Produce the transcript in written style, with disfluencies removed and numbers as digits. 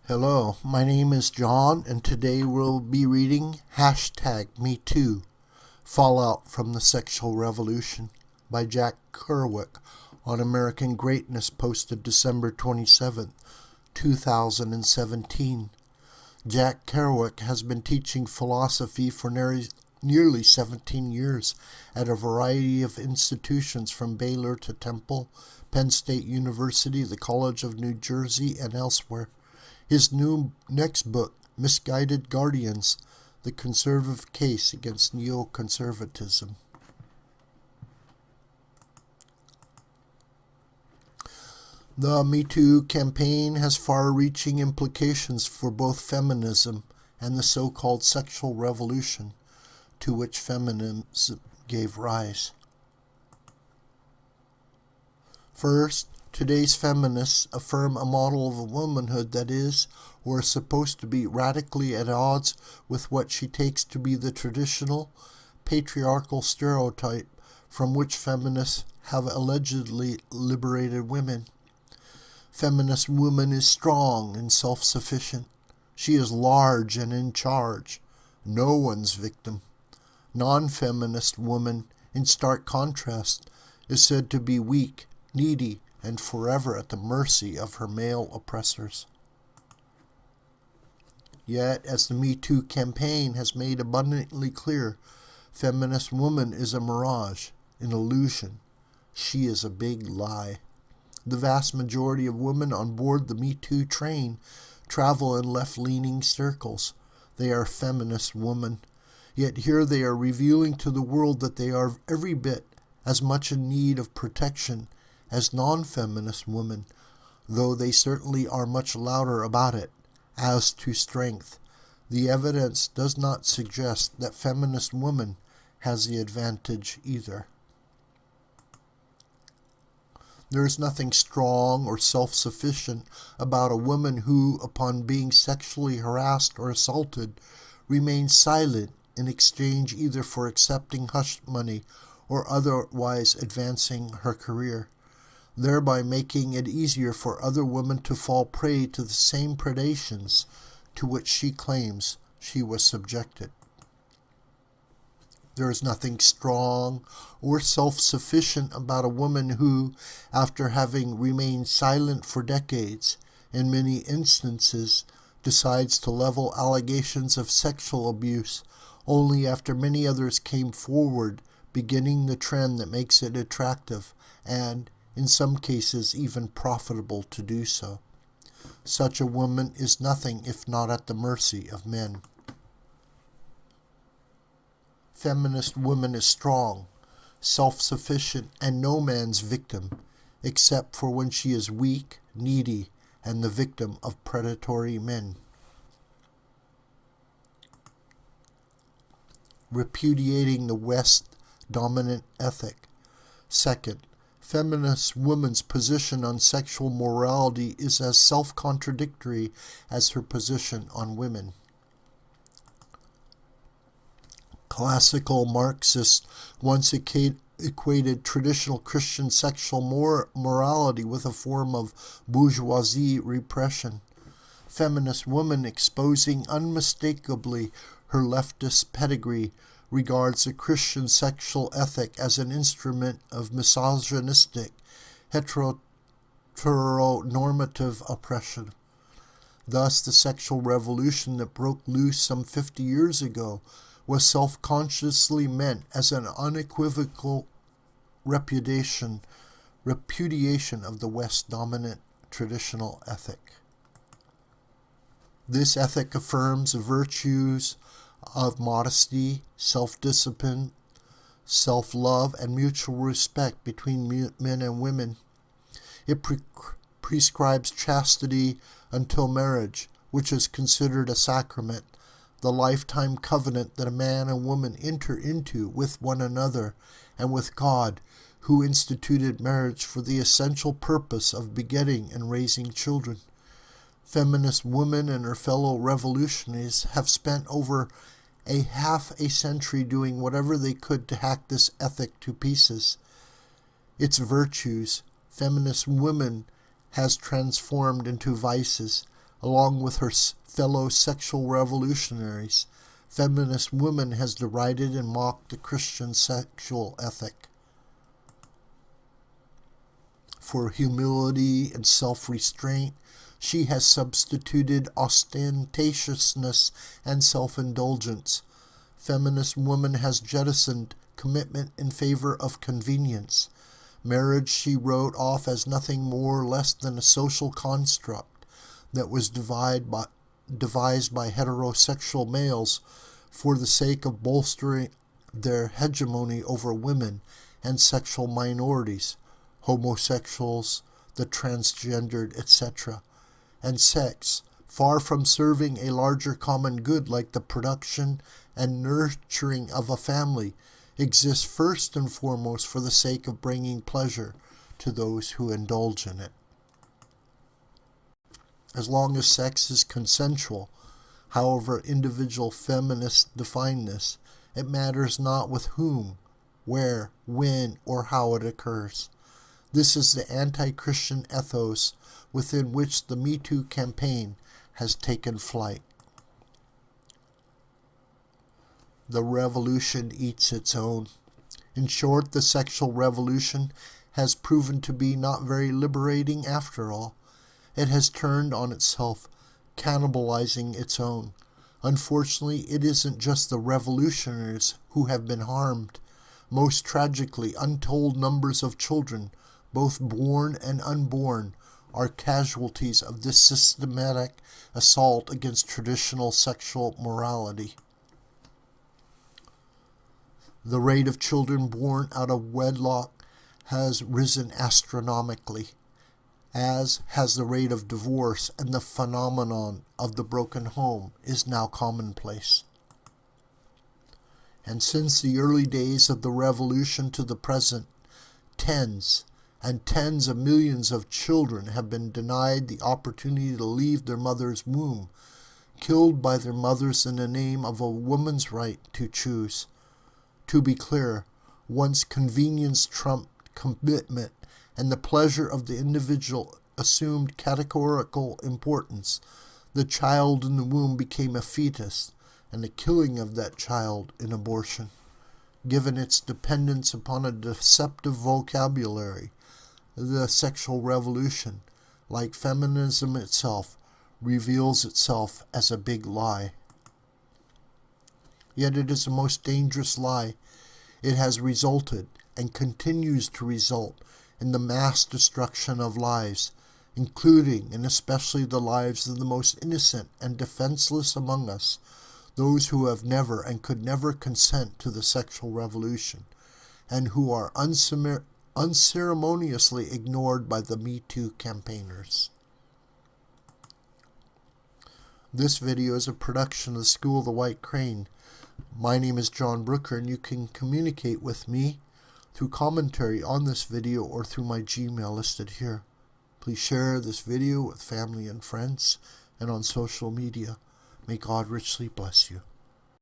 Hello, my name is John, and today we'll be reading #MeToo, Fallout from the Sexual Revolution by Jack Kerwick on American Greatness, posted December 27, 2017. Jack Kerwick has been teaching philosophy for nearly 17 years at a variety of institutions from Baylor to Temple, Penn State University, the College of New Jersey, and elsewhere. His next book, Misguided Guardians, The Conservative Case Against Neoconservatism. The Me Too campaign has far-reaching implications for both feminism and the so-called sexual revolution to which feminism gave rise. First, today's feminists affirm a model of a womanhood that is, or is supposed to be, radically at odds with what she takes to be the traditional, patriarchal stereotype from which feminists have allegedly liberated women. Feminist woman is strong and self-sufficient. She is large and in charge, no one's victim. Non-feminist woman, in stark contrast, is said to be weak, needy, and forever at the mercy of her male oppressors. Yet, as the Me Too campaign has made abundantly clear, feminist woman is a mirage, an illusion. She is a big lie. The vast majority of women on board the Me Too train travel in left-leaning circles. They are feminist women. Yet here they are revealing to the world that they are every bit as much in need of protection as non-feminist women, though they certainly are much louder about it. As to strength, the evidence does not suggest that feminist woman has the advantage either. There is nothing strong or self-sufficient about a woman who, upon being sexually harassed or assaulted, remains silent in exchange either for accepting hush money or otherwise advancing her career, thereby making it easier for other women to fall prey to the same predations to which she claims she was subjected. There is nothing strong or self-sufficient about a woman who, after having remained silent for decades, in many instances, decides to level allegations of sexual abuse only after many others came forward, beginning the trend that makes it attractive and, in some cases, even profitable to do so. Such a woman is nothing if not at the mercy of men. Feminist woman is strong, self-sufficient, and no man's victim, except for when she is weak, needy, and the victim of predatory men. Repudiating the West dominant ethic. Second, feminist woman's position on sexual morality is as self-contradictory as her position on women. Classical Marxists once equated traditional Christian sexual morality with a form of bourgeoisie repression. Feminist woman, exposing unmistakably her leftist pedigree, regards the Christian sexual ethic as an instrument of misogynistic, heteronormative oppression. Thus, the sexual revolution that broke loose some 50 years ago was self-consciously meant as an unequivocal repudiation of the West-dominant traditional ethic. This ethic affirms the virtues of modesty, self-discipline, self-love, and mutual respect between men and women. It prescribes chastity until marriage, which is considered a sacrament, the lifetime covenant that a man and woman enter into with one another and with God, who instituted marriage for the essential purpose of begetting and raising children. Feminist women and her fellow revolutionaries have spent over half a century doing whatever they could to hack this ethic to pieces. Its virtues, feminist women has transformed into vices, Along with her fellow sexual revolutionaries, feminist woman has derided and mocked the Christian sexual ethic. For humility and self-restraint, she has substituted ostentatiousness and self-indulgence. Feminist woman has jettisoned commitment in favor of convenience. Marriage she wrote off as nothing more or less than a social construct that was devised by heterosexual males for the sake of bolstering their hegemony over women and sexual minorities, homosexuals, the transgendered, etc. And sex, far from serving a larger common good like the production and nurturing of a family, exists first and foremost for the sake of bringing pleasure to those who indulge in it. As long as sex is consensual, however individual feminists define this, it matters not with whom, where, when, or how it occurs. This is the anti-Christian ethos within which the Me Too campaign has taken flight. The revolution eats its own. In short, the sexual revolution has proven to be not very liberating after all. It has turned on itself, cannibalizing its own. Unfortunately, it isn't just the revolutionaries who have been harmed. Most tragically, untold numbers of children, both born and unborn, are casualties of this systematic assault against traditional sexual morality. The rate of children born out of wedlock has risen astronomically, as has the rate of divorce, and the phenomenon of the broken home is now commonplace. And since the early days of the revolution to the present, tens and tens of millions of children have been denied the opportunity to leave their mother's womb, killed by their mothers in the name of a woman's right to choose. To be clear, once convenience trumped commitment and the pleasure of the individual assumed categorical importance, the child in the womb became a fetus, and the killing of that child an abortion. Given its dependence upon a deceptive vocabulary, the sexual revolution, like feminism itself, reveals itself as a big lie. Yet it is the most dangerous lie. It has resulted and continues to result in the mass destruction of lives, including and especially the lives of the most innocent and defenseless among us, those who have never and could never consent to the sexual revolution, and who are unceremoniously ignored by the Me Too campaigners. This video is a production of the School of the White Crane. My name is John Brooker, and you can communicate with me through commentary on this video or through my Gmail listed here. Please share this video with family and friends and on social media. May God richly bless you.